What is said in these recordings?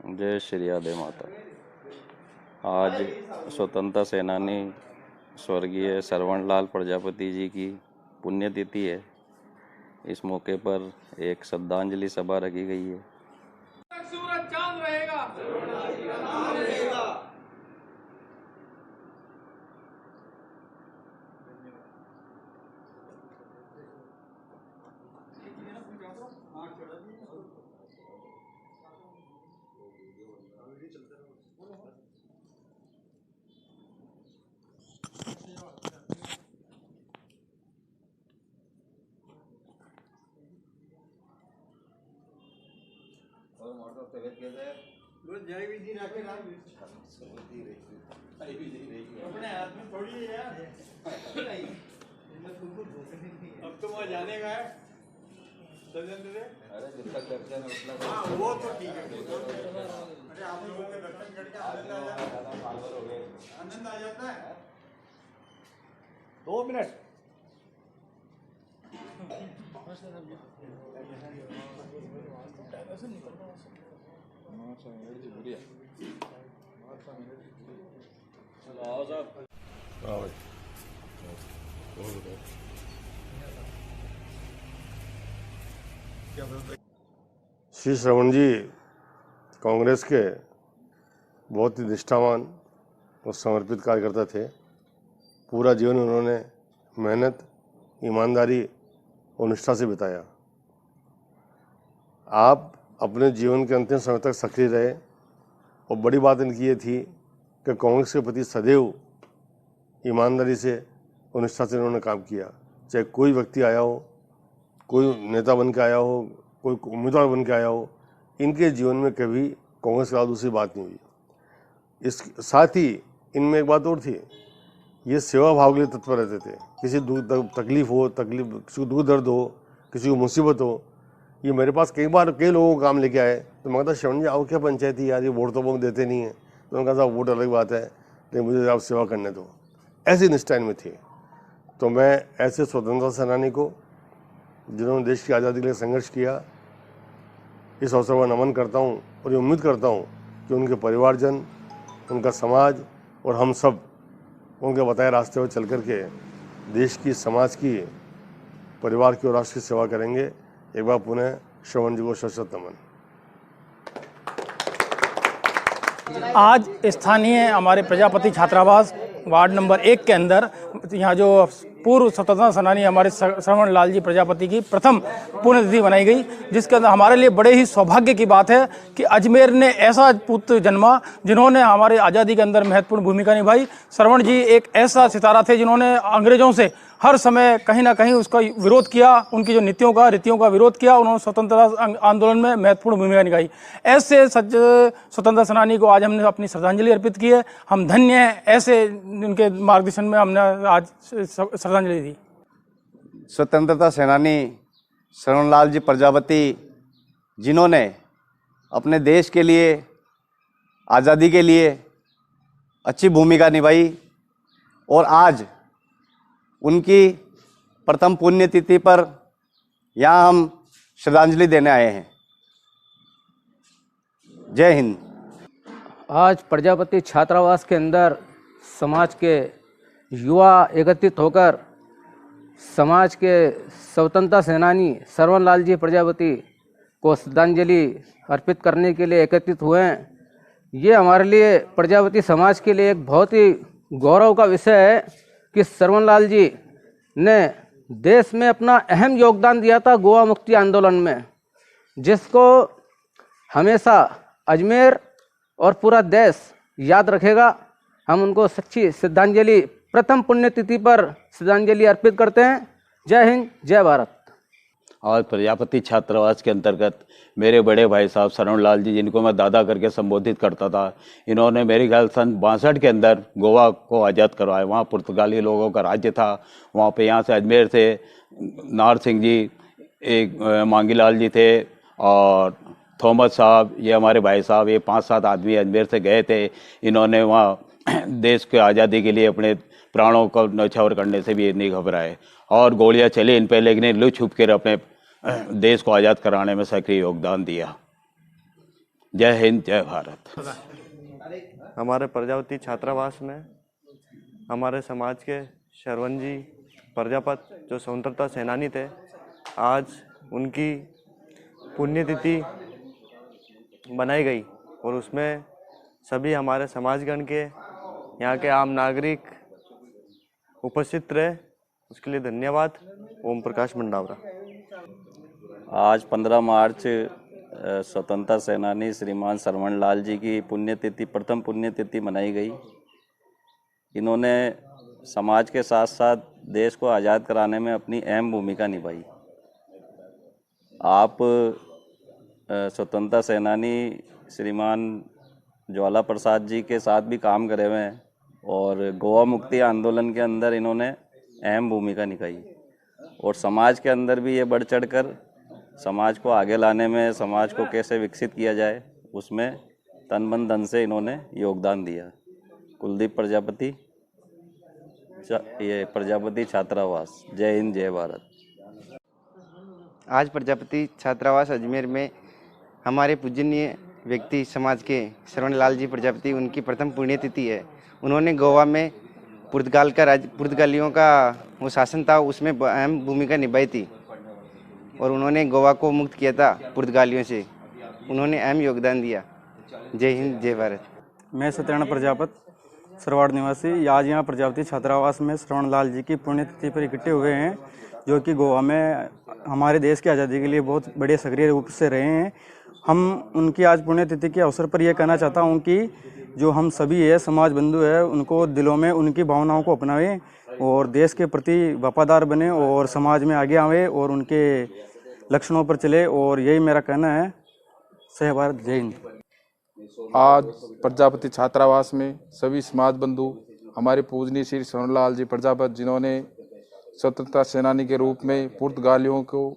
जय श्री राधे माता। आज स्वतंत्रता सेनानी स्वर्गीय श्रवणलाल प्रजापति जी की पुण्यतिथि है। इस मौके पर एक श्रद्धांजलि सभा रखी गई है। सूरज चांद रहेगा। अपने हाथ में थोड़ी है यार। अब तो वहाँ जाने का है। अरे जब तक दर्शन है उतना हाँ वो तो ठीक है। अरे आप लोगों के दर्शन करके आनंद आ जाता है। 2 मिनट। श्री श्रवण जी कांग्रेस के बहुत ही निष्ठावान और समर्पित कार्यकर्ता थे। पूरा जीवन उन्होंने मेहनत, ईमानदारी और निष्ठा से बिताया। आप अपने जीवन के अंतिम समय तक सक्रिय रहे और बड़ी बात इनकी ये थी कि कांग्रेस के प्रति सदैव ईमानदारी से और निष्ठा से उन्होंने काम किया। चाहे कोई व्यक्ति आया हो, कोई नेता बन के आया हो, कोई उम्मीदवार बन के आया हो, इनके जीवन में कभी कांग्रेस के साथ दूसरी बात नहीं हुई। इस साथ ही इनमें एक बात और थी, ये सेवा भाव के लिए तत्पर रहते थे। किसी तकलीफ हो, किसी को दुख दर्द हो, किसी को मुसीबत हो, ये मेरे पास कई बार कई लोगों को काम लेके आए। तो मैं कहता श्रवण जी आओ, क्या पंचायती यार, ये वोट तो वो देते नहीं है। तो मैं कहता वोट अलग बात है, लेकिन मुझे आप सेवा करने दो। ऐसी निष्ठा इनमें थी। तो मैं ऐसे स्वतंत्रता सेनानी को, जिन्होंने देश की आज़ादी के लिए संघर्ष किया, इस अवसर पर नमन करता हूँ और ये उम्मीद करता हूँ कि उनके परिवारजन, उनका समाज और हम सब उनके बताए रास्ते पर चल कर के देश की, समाज की, परिवार की और राष्ट्र की सेवा करेंगे। एक बार पुनः श्रवण जी को शत नमन। आज स्थानीय हमारे प्रजापति छात्रावास वार्ड नंबर 1 के अंदर यहाँ जो पूर्व स्वतंत्रता सेनानी हमारे श्रवण लाल जी प्रजापति की प्रथम पुण्यतिथि बनाई गई, जिसके अंदर हमारे लिए बड़े ही सौभाग्य की बात है कि अजमेर ने ऐसा पुत्र जन्मा जिन्होंने हमारे आज़ादी के अंदर महत्वपूर्ण भूमिका निभाई। श्रवण जी एक ऐसा सितारा थे जिन्होंने अंग्रेजों से हर समय कहीं ना कहीं उसका विरोध किया, उनकी जो रीतियों का विरोध किया। उन्होंने स्वतंत्रता आंदोलन में महत्वपूर्ण भूमिका निभाई। ऐसे स्वतंत्रता सेनानी को आज हमने अपनी श्रद्धांजलि अर्पित की है। हम धन्य हैं, ऐसे उनके मार्गदर्शन में हमने आज श्रद्धांजलि दी। स्वतंत्रता सेनानी श्रवणलाल जी प्रजापति, जिन्होंने अपने देश के लिए, आज़ादी के लिए अच्छी भूमिका निभाई, और आज उनकी प्रथम पुण्यतिथि पर यहाँ हम श्रद्धांजलि देने आए हैं। जय हिंद। आज प्रजापति छात्रावास के अंदर समाज के युवा एकत्रित होकर समाज के स्वतंत्रता सेनानी श्रवणलाल जी प्रजापति को श्रद्धांजलि अर्पित करने के लिए एकत्रित हुए हैं। ये हमारे लिए, प्रजापति समाज के लिए एक बहुत ही गौरव का विषय है कि श्रवणलाल जी ने देश में अपना अहम योगदान दिया था गोवा मुक्ति आंदोलन में, जिसको हमेशा अजमेर और पूरा देश याद रखेगा। हम उनको सच्ची श्रद्धांजलि, प्रथम पुण्यतिथि पर श्रद्धांजलि अर्पित करते हैं। जय हिंद, जय भारत। और प्रजापति छात्रावास के अंतर्गत मेरे बड़े भाई साहब श्रवणलाल जी, जिनको मैं दादा करके संबोधित करता था, इन्होंने मेरे ख्याल सन 62 के अंदर गोवा को आज़ाद करवाया। वहाँ पुर्तगाली लोगों का राज्य था। वहाँ पे यहाँ से अजमेर से नार सिंह जी, एक मांगीलाल जी थे, और थॉमस साहब, ये हमारे भाई साहब, ये 5-7 आदमी अजमेर से गए थे। इन्होंने वहाँ देश की आज़ादी के लिए अपने प्राणों को न्यौछावर करने से भी नहीं घबराए, और गोलियां चली इन पे, लेकिन लुच छुप कर अपने देश को आज़ाद कराने में सक्रिय योगदान दिया। जय हिंद, जय भारत। हमारे प्रजापति छात्रावास में हमारे समाज के श्रवण जी प्रजापत जो स्वतंत्रता सेनानी थे, आज उनकी पुण्यतिथि बनाई गई और उसमें सभी हमारे समाजगण के, यहाँ के आम नागरिक उपस्थित रहे। उसके लिए धन्यवाद। ओम प्रकाश मंडावरा। आज 15 मार्च स्वतंत्रता सेनानी श्रीमान सरवण लाल जी की पुण्यतिथि, प्रथम पुण्यतिथि मनाई गई। इन्होंने समाज के साथ साथ देश को आज़ाद कराने में अपनी अहम भूमिका निभाई। आप स्वतंत्रता सेनानी श्रीमान ज्वाला प्रसाद जी के साथ भी काम करे हुए हैं और गोवा मुक्ति आंदोलन के अंदर इन्होंने अहम भूमिका निभाई और समाज के अंदर भी ये बढ़ चढ़कर समाज को आगे लाने में, समाज को कैसे विकसित किया जाए, उसमें तन मन धन से इन्होंने योगदान दिया। कुलदीप प्रजापति, ये प्रजापति छात्रावास। जय हिंद, जय भारत। आज प्रजापति छात्रावास अजमेर में हमारे पूजनीय व्यक्ति समाज के श्रवण लाल जी प्रजापति, उनकी प्रथम पुण्यतिथि है। उन्होंने गोवा में पुर्तगालियों का वो शासन था, उसमें अहम भूमिका निभाई थी और उन्होंने गोवा को मुक्त किया था पुर्तगालियों से। उन्होंने अहम योगदान दिया। जय हिंद, जय भारत। मैं सत्यनारायण प्रजापत, सरवाड़ निवासी, आज यहाँ प्रजापति छात्रावास में श्रवण लाल जी की पुण्यतिथि पर इकट्ठे हुए हैं, जो कि गोवा में हमारे देश की आज़ादी के लिए बहुत बड़े सक्रिय रूप से रहे हैं। हम उनकी आज पुण्यतिथि के अवसर पर यह कहना चाहता हूँ कि जो हम सभी है समाज बंधु है, उनको दिलों में उनकी भावनाओं को अपनाएं और देश के प्रति वफादार बने और समाज में आगे आवे और उनके लक्षणों पर चले, और यही मेरा कहना है। जय भारत, जय हिंद। आज प्रजापति छात्रावास में सभी समाज बंधु, हमारे पूजनीय श्री सरवण लाल जी प्रजापत, जिन्होंने स्वतंत्रता सेनानी के रूप में पुर्तगालियों को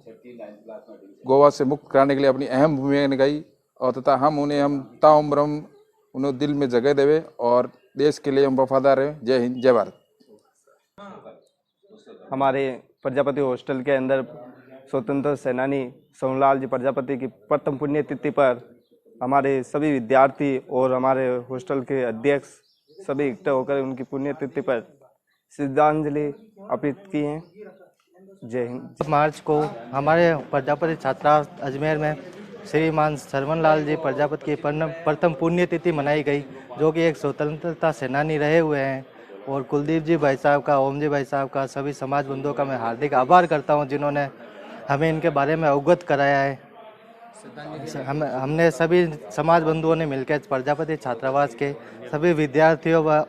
गोवा से मुक्त कराने के लिए अपनी अहम भूमिका निभाई और तथा हम उन्हें ताउम्र उन्हें दिल में जगह देवे और देश के लिए हम वफादार हैं। जय हिंद, जय भारत। हमारे प्रजापति हॉस्टल के अंदर स्वतंत्रता सेनानी सरवण लाल जी प्रजापति की प्रथम पुण्यतिथि पर हमारे सभी विद्यार्थी और हमारे हॉस्टल के अध्यक्ष सभी इकट्ठे होकर उनकी पुण्यतिथि पर श्रद्धांजलि अर्पित की है। जय हिंद। मार्च को हमारे प्रजापति छात्रावास अजमेर में श्रीमान सरवण लाल जी प्रजापति की प्रथम पुण्यतिथि मनाई गई, जो कि एक स्वतंत्रता सेनानी रहे हुए हैं। और कुलदीप जी भाई साहब का, ओम जी भाई साहब का, सभी समाज बंधुओं का मैं हार्दिक आभार करता हूं, जिन्होंने हमें इनके बारे में अवगत कराया है। हमने सभी समाज बंधुओं ने मिलकर प्रजापति छात्रावास के सभी विद्यार्थियों व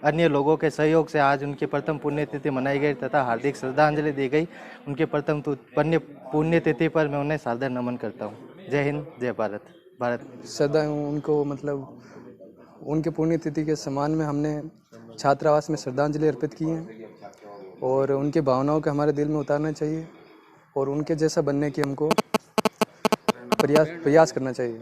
अन्य लोगों के सहयोग से आज उनकी प्रथम पुण्यतिथि मनाई गई तथा हार्दिक श्रद्धांजलि दी गई। उनकी प्रथम पुण्यतिथि पर मैं उन्हें सादर नमन करता हूँ। जय हिंद, जय भारत। भारत सदा उनको उनके पुण्यतिथि के सम्मान में हमने छात्रावास में श्रद्धांजलि अर्पित की है और उनकी भावनाओं को हमारे दिल में उतारना चाहिए और उनके जैसा बनने की हमको प्रयास करना चाहिए।